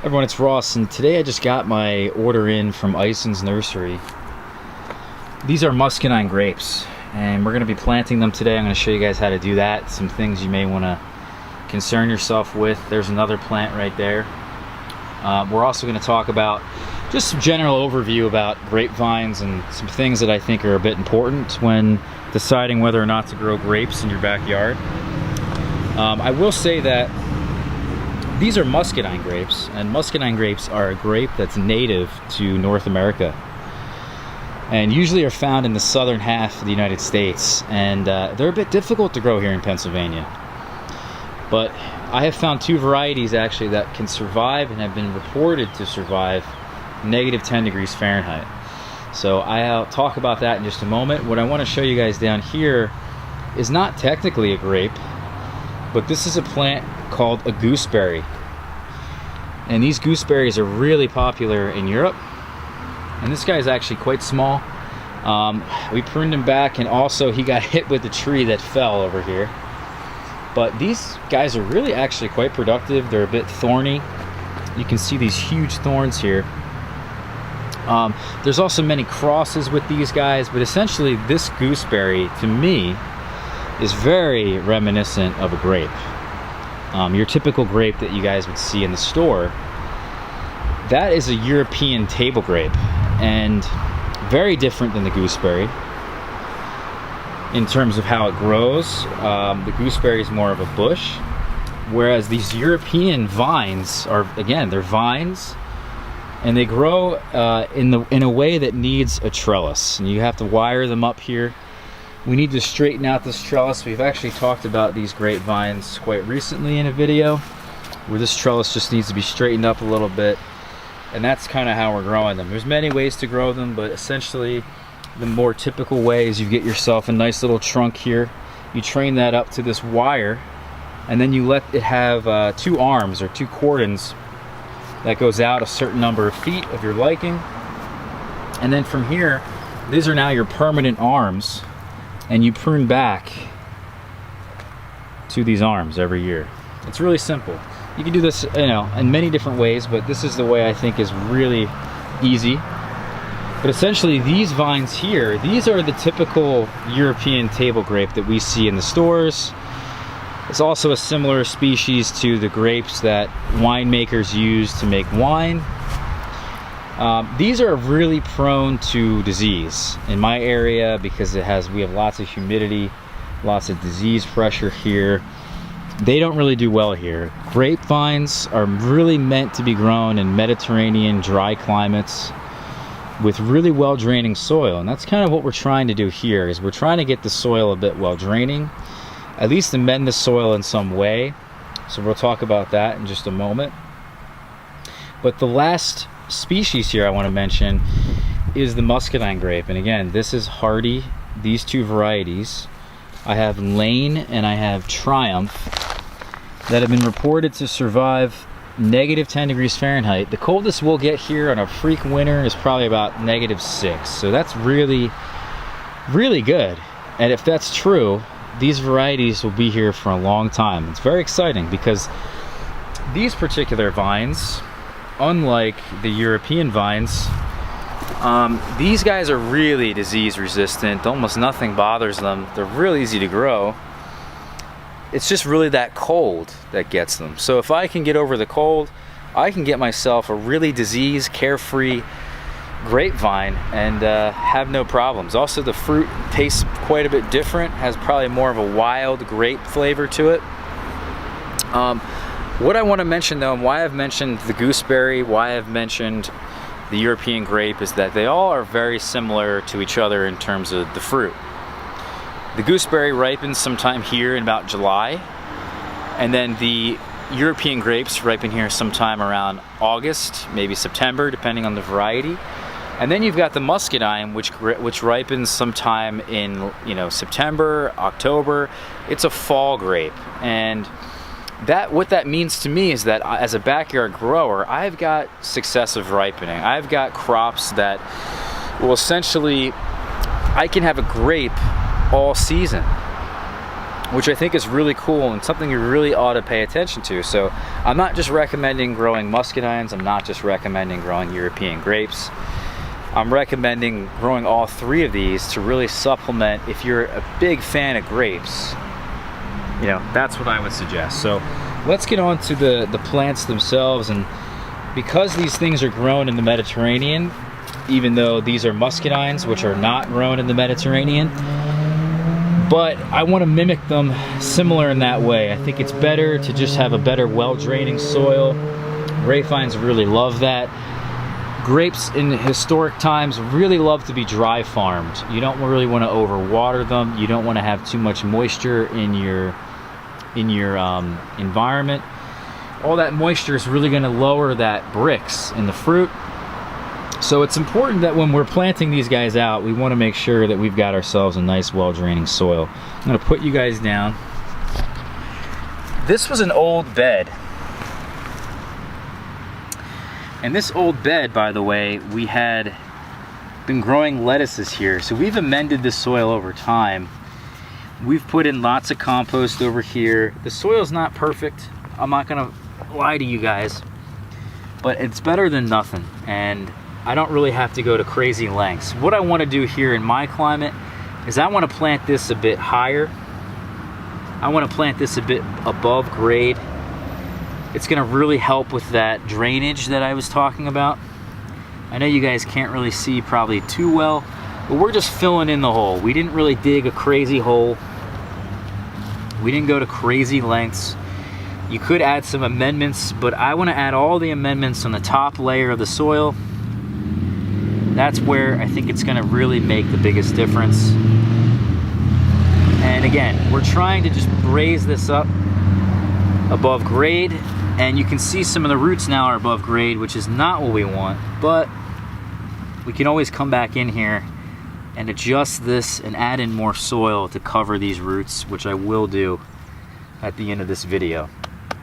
Everyone, it's Ross, and today I just got my order in from Ison's Nursery. These are muscadine grapes, and we're going to be planting them today. I'm going to show you guys how to do that, some things you may want to concern yourself with. There's another plant right there. We're also going to talk about just some general overview about grapevines and some things that I think are a bit important when deciding whether or not to grow grapes in your backyard. I will say that these are muscadine grapes, and muscadine grapes are a grape that's native to North America and usually are found in the southern half of the United States, and they're a bit difficult to grow here in Pennsylvania. But I have found two varieties actually that can survive and have been reported to survive -10 degrees Fahrenheit. So I'll talk about that in just a moment. What I want to show you guys down here is not technically a grape, but this is a plant called a gooseberry. And these gooseberries are really popular in Europe. And this guy is actually quite small. We pruned him back, and also he got hit with a tree that fell over here. But these guys are really actually quite productive. They're a bit thorny. You can see these huge thorns here. There's also many crosses with these guys, but essentially this gooseberry, to me, is very reminiscent of a grape. Your typical grape that you guys would see in the store, that is a European table grape, and very different than the gooseberry in terms of how it grows. The gooseberry is more of a bush, whereas these European vines are, again, they're vines, and they grow in a way that needs a trellis, and you have to wire them up here. We need to straighten out this trellis. We've actually talked about these grapevines quite recently in a video where this trellis just needs to be straightened up a little bit, and that's kind of how we're growing them. There's many ways to grow them, but essentially the more typical way is you get yourself a nice little trunk here, you train that up to this wire, and then you let it have two arms or two cordons that goes out a certain number of feet of your liking, and then from here, these are now your permanent arms, and you prune back to these arms every year. It's really simple. You can do this, in many different ways, but this is the way I think is really easy. But essentially, these vines here, these are the typical European table grape that we see in the stores. It's also a similar species to the grapes that winemakers use to make wine. These are really prone to disease in my area because we have lots of humidity, lots of disease pressure here. They don't really do well here. Grapevines are really meant to be grown in Mediterranean dry climates with really well draining soil, and that's kind of what we're trying to do here. Is we're trying to get the soil a bit well draining, at least amend the soil in some way. So we'll talk about that in just a moment. But the last species here I want to mention is the muscadine grape, and again, this is hardy. These two varieties, I have Lane and I have Triumph, that have been reported to survive -10 degrees Fahrenheit. The coldest we'll get here on a freak winter is probably about -6, so that's really good. And if that's true, these varieties will be here for a long time. It's very exciting because these particular vines, unlike the European vines, these guys are really disease resistant. Almost nothing bothers them. They're really easy to grow. It's just really that cold that gets them. So if I can get over the cold, I can get myself a really disease carefree grapevine and have no problems. Also, the fruit tastes quite a bit different, has probably more of a wild grape flavor to it. What I want to mention though, and why I've mentioned the gooseberry, why I've mentioned the European grape, is that they all are very similar to each other in terms of the fruit. The gooseberry ripens sometime here in about July, and then the European grapes ripen here sometime around August, maybe September, depending on the variety. And then you've got the muscadine, which ripens sometime in September, October. It's a fall grape, and what that means to me is that as a backyard grower, I've got successive ripening. I've got crops that will essentially, I can have a grape all season. which I think is really cool and something you really ought to pay attention to. So I'm not just recommending growing muscadines, I'm not just recommending growing European grapes. I'm recommending growing all three of these to really supplement. If you're a big fan of grapes, you know, that's what I would suggest. So let's get on to the plants themselves. And because these things are grown in the Mediterranean, even though these are muscadines, which are not grown in the Mediterranean, but I want to mimic them similar in that way. I think it's better to just have a better well-draining soil. Grapevines really love that. Grapes in historic times really love to be dry farmed. You don't really want to overwater them. You don't want to have too much moisture in your environment. All that moisture is really going to lower that bricks in the fruit. So it's important that when we're planting these guys out, we want to make sure that we've got ourselves a nice well-draining soil. I'm going to put you guys down. This was an old bed. And this old bed, by the way, we had been growing lettuces here. So we've amended the soil over time. We've put in lots of compost over here. The soil's not perfect. I'm not going to lie to you guys. But it's better than nothing. And I don't really have to go to crazy lengths. What I want to do here in my climate is I want to plant this a bit higher. I want to plant this a bit above grade. It's going to really help with that drainage that I was talking about. I know you guys can't really see probably too well, but we're just filling in the hole. We didn't really dig a crazy hole. We didn't go to crazy lengths. You could add some amendments, but I want to add all the amendments on the top layer of the soil. That's where I think it's going to really make the biggest difference. And again, we're trying to just raise this up above grade, and you can see some of the roots now are above grade, which is not what we want, but we can always come back in here and adjust this and add in more soil to cover these roots, which I will do at the end of this video.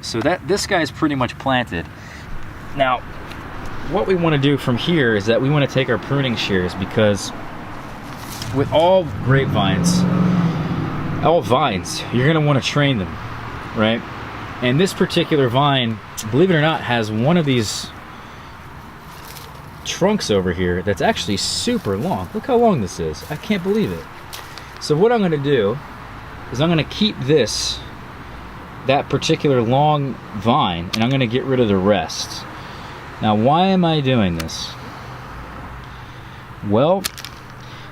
So this guy's pretty much planted. Now, what we want to do from here is that we want to take our pruning shears, because with all grapevines, all vines, you're going to want to train them, right? And this particular vine, believe it or not, has one of these trunks over here that's actually super long. Look how long this is. I can't believe it. So what I'm going to do is I'm going to keep that particular long vine, and I'm going to get rid of the rest. Now, why am I doing this? Well,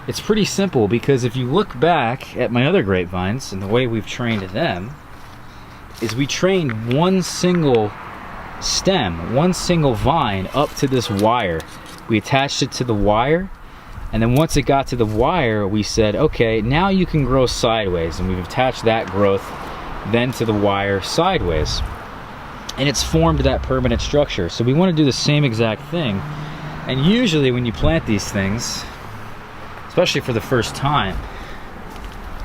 it's pretty simple, because if you look back at my other grapevines and the way we've trained them, is we trained one single stem, one single vine up to this wire. We attached it to the wire, and then once it got to the wire, we said, okay, now you can grow sideways, and we've attached that growth then to the wire sideways. And it's formed that permanent structure. So we want to do the same exact thing. And usually when you plant these things, especially for the first time,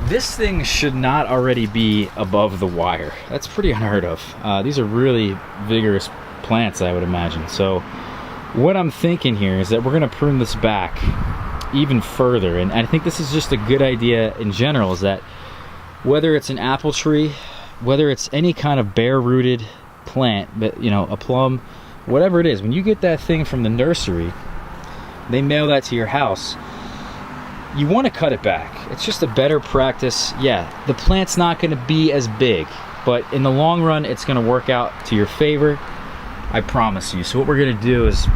this thing should not already be above the wire. That's pretty unheard of. These are really vigorous plants, I would imagine. So what I'm thinking here is that we're going to prune this back even further. And I think this is just a good idea in general, is that whether it's an apple tree, whether it's any kind of bare-rooted plant, but you know, a plum, whatever it is, when you get that thing from the nursery, they mail that to your house, you want to cut it back. It's just a better practice. Yeah, the plant's not going to be as big, but in the long run, it's going to work out to your favor, I promise you. So what we're going to do is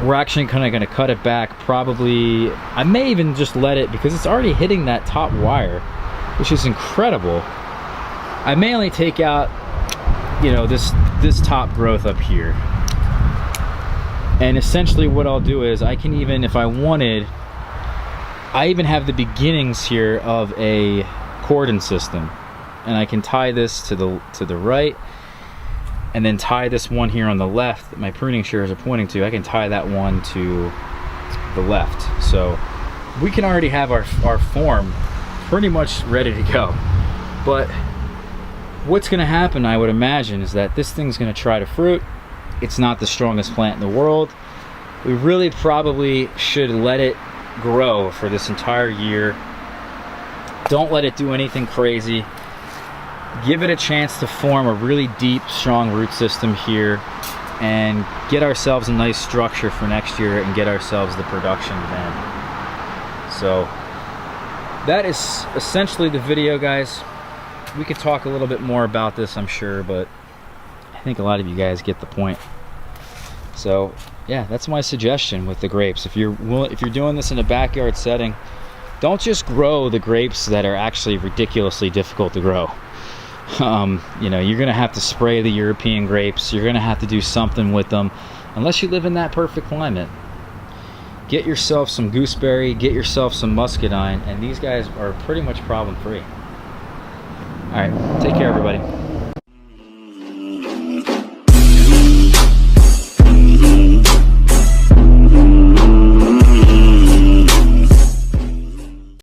we're actually kind of going to cut it back. Probably, I may even just let it, because it's already hitting that top wire, which is incredible. I may only take out, you know, this top growth up here. And essentially what I'll do is I can even, if I wanted, I even have the beginnings here of a cordon system, and I can tie this to the right, and then tie this one here on the left that my pruning shears are pointing to. I can tie that one to the left. So we can already have our form pretty much ready to go. But what's going to happen, I would imagine, is that this thing's going to try to fruit. It's not the strongest plant in the world. We really probably should let it grow for this entire year, Don't let it do anything crazy. Give it a chance to form a really deep, strong root system here and get ourselves a nice structure for next year and get ourselves the production then. So that is essentially the video, guys. We could talk a little bit more about this, I'm sure, but I think a lot of you guys get the point. So yeah, that's my suggestion with the grapes. If you're doing this in a backyard setting, don't just grow the grapes that are actually ridiculously difficult to grow. You know, you're gonna have to spray the European grapes. You're gonna have to do something with them, unless you live in that perfect climate. Get yourself some gooseberry, get yourself some muscadine, and these guys are pretty much problem free. All right, take care, everybody.